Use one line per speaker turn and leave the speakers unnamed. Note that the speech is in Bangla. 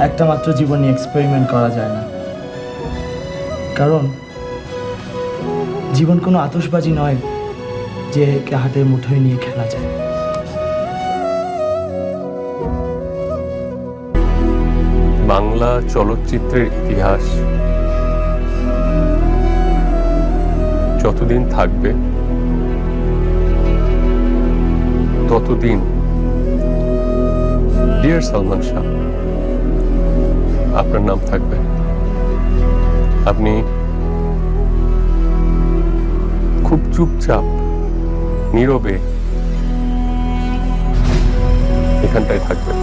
একটা মাত্র জীবনে এক্সপেরিমেন্ট করা যায় না, কারণ জীবন কোনো আতশবাজি নয় যে একে হাতের মুঠোয় নিয়ে খেলা যায়।
বাংলা চলচ্চিত্রের ইতিহাস যতদিন থাকবে ততদিন ডিয়ার সালমান শাহ আপনার নাম থাকবে। আপনি খুব চুপচাপ নীরবে এখানটায় থাকবেন।